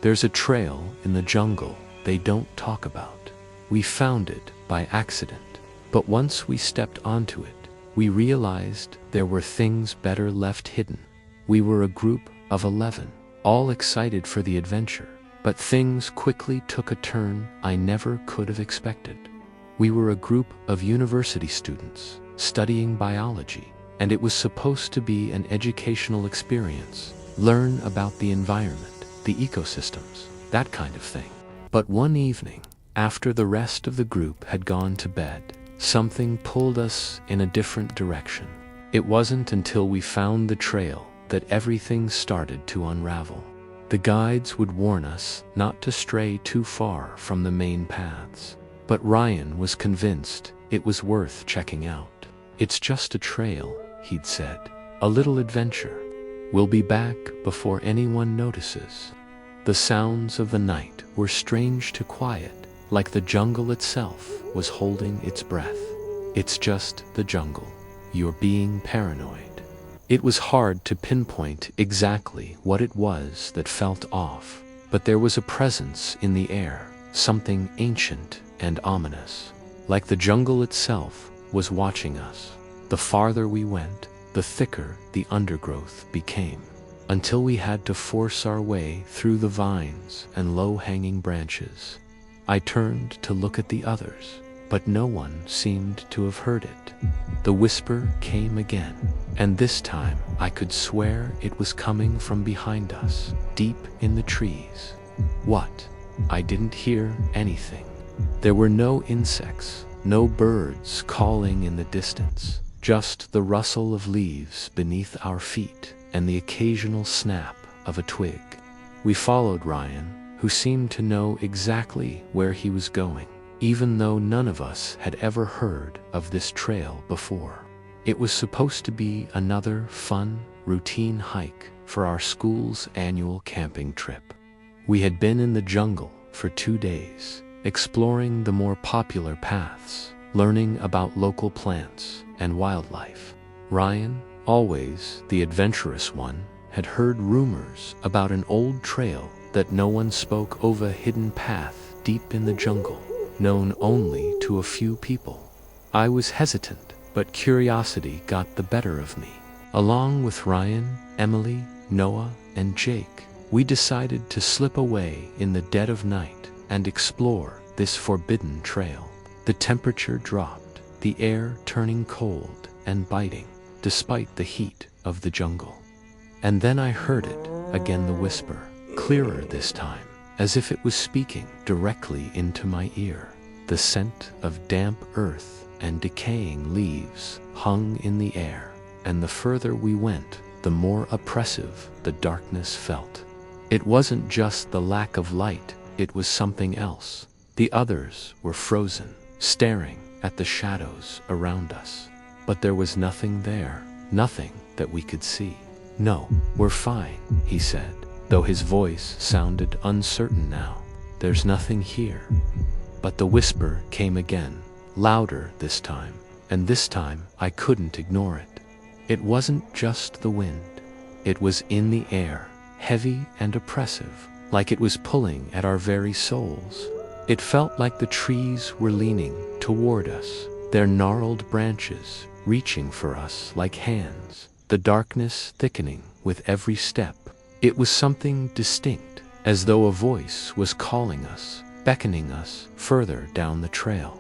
There's a trail in the jungle they don't talk about. We found it by accident, but once we stepped onto it, we realized there were things better left hidden. We were a group of 11, all excited for the adventure, but things quickly took a turn I never could have expected. We were a group of university students studying biology, and it was supposed to be an educational experience. Learn about the environment, the ecosystems, that kind of thing. But one evening, after the rest of the group had gone to bed, something pulled us in a different direction. It wasn't until we found the trail that everything started to unravel. The guides would warn us not to stray too far from the main paths, but Ryan was convinced it was worth checking out. "It's just a trail," he'd said, "a little adventure. We'll be back before anyone notices." The sounds of the night were strange to quiet, like the jungle itself was holding its breath. "It's just the jungle. You're being paranoid." It was hard to pinpoint exactly what it was that felt off, but there was a presence in the air, something ancient and ominous, like the jungle itself was watching us. The farther we went, the thicker the undergrowth became, until we had to force our way through the vines and low-hanging branches. I turned to look at the others, but no one seemed to have heard it. The whisper came again, and this time I could swear it was coming from behind us, deep in the trees. What? I didn't hear anything. There were no insects, no birds calling in the distance, just the rustle of leaves beneath our feet and the occasional snap of a twig. We followed Ryan, who seemed to know exactly where he was going, even though none of us had ever heard of this trail before. It was supposed to be another fun, routine hike for our school's annual camping trip. We had been in the jungle for 2 days, exploring the more popular paths, learning about local plants and wildlife. Ryan, always the adventurous one, had heard rumors about an old trail that no one spoke of, a hidden path deep in the jungle, known only to a few people. I was hesitant, but curiosity got the better of me. Along with Ryan, Emily, Noah, and Jake, we decided to slip away in the dead of night and explore this forbidden trail. The temperature dropped, the air turning cold and biting, despite the heat of the jungle. And then I heard it again, the whisper, clearer this time, as if it was speaking directly into my ear. The scent of damp earth and decaying leaves hung in the air, and the further we went, the more oppressive the darkness felt. It wasn't just the lack of light, it was something else. The others were frozen, staring at the shadows around us. But there was nothing there, nothing that we could see. "No, we're fine," he said, though his voice sounded uncertain now. "There's nothing here." But the whisper came again, louder this time, and this time I couldn't ignore it. It wasn't just the wind. It was in the air, heavy and oppressive, like it was pulling at our very souls. It felt like the trees were leaning toward us, their gnarled branches reaching for us like hands, the darkness thickening with every step. It was something distinct, as though a voice was calling us, beckoning us further down the trail.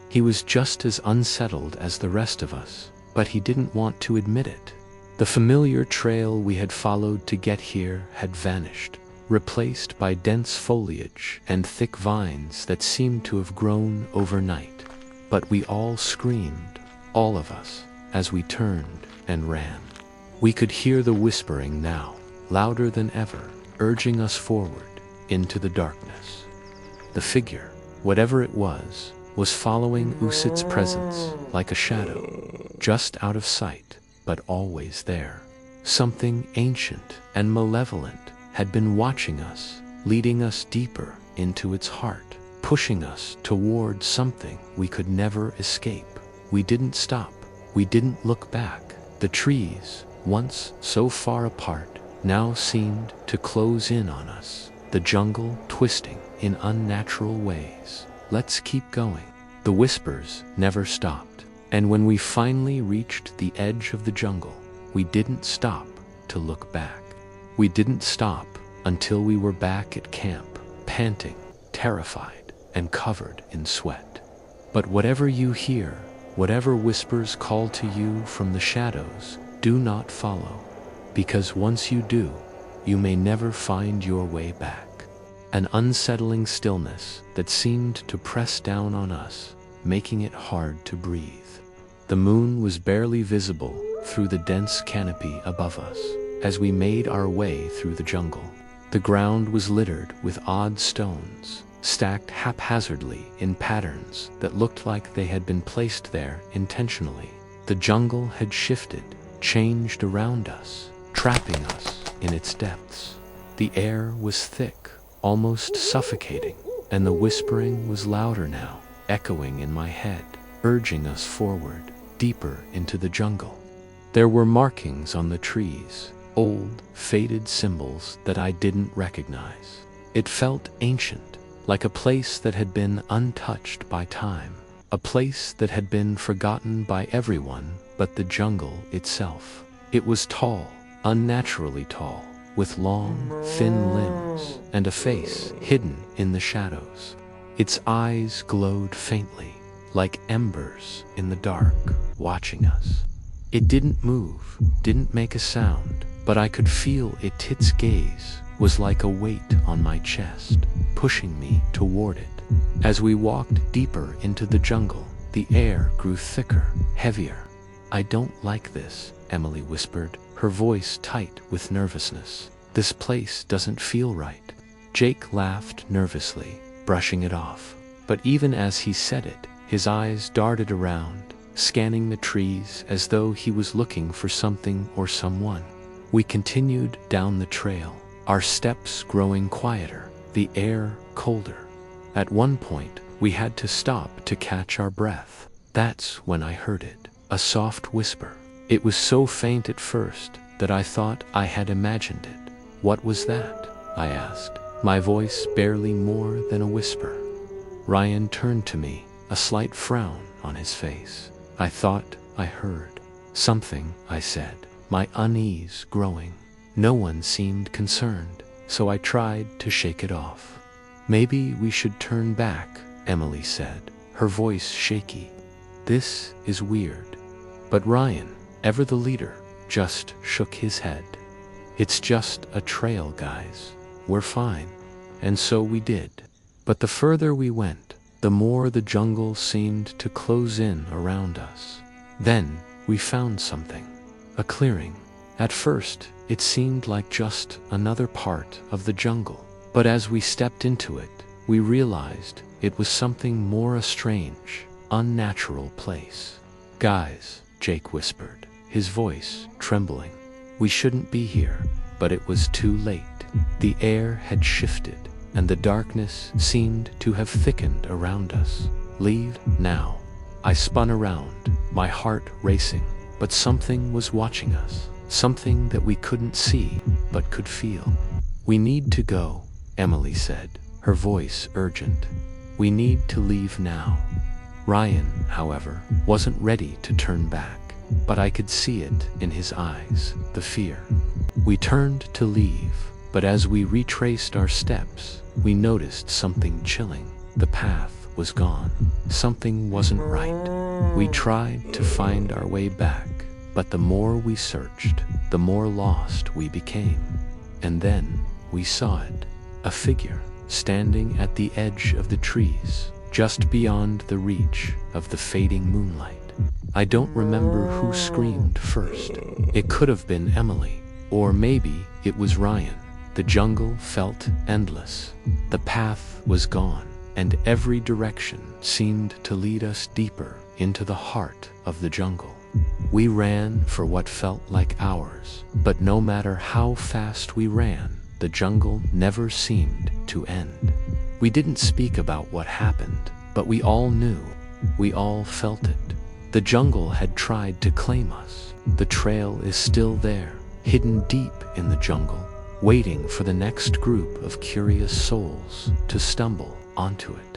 He was just as unsettled as the rest of us, but he didn't want to admit it. The familiar trail we had followed to get here had vanished, replaced by dense foliage and thick vines that seemed to have grown overnight. But we all screamed, all of us, as we turned and ran. We could hear the whispering now, louder than ever, urging us forward into the darkness. The figure, whatever it was following Usit's presence like a shadow, just out of sight, but always there. Something ancient and malevolent had been watching us, leading us deeper into its heart, pushing us toward something we could never escape. We didn't stop. We didn't look back. The trees, once so far apart, now seemed to close in on us, the jungle twisting in unnatural ways. Let's keep going. The whispers never stopped, and when we finally reached the edge of the jungle, we didn't stop to look back. We didn't stop until we were back at camp, panting, terrified, and covered in sweat. But whatever you hear, whatever whispers call to you from the shadows, do not follow, because once you do, you may never find your way back. An unsettling stillness that seemed to press down on us, making it hard to breathe. The moon was barely visible through the dense canopy above us as we made our way through the jungle. The ground was littered with odd stones, stacked haphazardly in patterns that looked like they had been placed there intentionally. The jungle had shifted, changed around us, trapping us in its depths. The air was thick, almost suffocating, and the whispering was louder now, echoing in my head, urging us forward, deeper into the jungle. There were markings on the trees, old, faded symbols that I didn't recognize. It felt ancient, like a place that had been untouched by time, a place that had been forgotten by everyone but the jungle itself. It was tall, unnaturally tall, with long, thin limbs and a face hidden in the shadows. Its eyes glowed faintly, like embers in the dark, watching us. It didn't move, didn't make a sound, but I could feel its gaze was like a weight on my chest, pushing me toward it. As we walked deeper into the jungle, the air grew thicker, heavier. "I don't like this," Emily whispered, her voice tight with nervousness. "This place doesn't feel right." Jake laughed nervously, brushing it off. But even as he said it, his eyes darted around, scanning the trees as though he was looking for something or someone. We continued down the trail, our steps growing quieter, the air colder. At one point, we had to stop to catch our breath. That's when I heard it, a soft whisper. It was so faint at first that I thought I had imagined it. "What was that?" I asked, my voice barely more than a whisper. Ryan turned to me, a slight frown on his face. "I thought I heard something," I said, my unease growing. No one seemed concerned, so I tried to shake it off. "Maybe we should turn back," Emily said, her voice shaky. "This is weird." But Ryan, ever the leader, just shook his head. "It's just a trail, guys. We're fine." And so we did. But the further we went, the more the jungle seemed to close in around us. Then we found something. A clearing. At first, it seemed like just another part of the jungle. But as we stepped into it, we realized it was something more, a strange, unnatural place. "Guys," Jake whispered, his voice trembling. "We shouldn't be here." But it was too late. The air had shifted, and the darkness seemed to have thickened around us. "Leave now." I spun around, my heart racing, but something was watching us, something that we couldn't see, but could feel. "We need to go," Emily said, her voice urgent. "We need to leave now." Ryan, however, wasn't ready to turn back, but I could see it in his eyes, the fear. We turned to leave, but as we retraced our steps, we noticed something chilling. The path was gone. Something wasn't right. We tried to find our way back, but the more we searched, the more lost we became. And then we saw it, a figure standing at the edge of the trees, just beyond the reach of the fading moonlight. I don't remember who screamed first. It could have been Emily, or maybe it was Ryan. The jungle felt endless. The path was gone, and every direction seemed to lead us deeper into the heart of the jungle. We ran for what felt like hours, but no matter how fast we ran, the jungle never seemed to end. We didn't speak about what happened, but we all knew. We all felt it. The jungle had tried to claim us. The trail is still there, hidden deep in the jungle, waiting for the next group of curious souls to stumble onto it.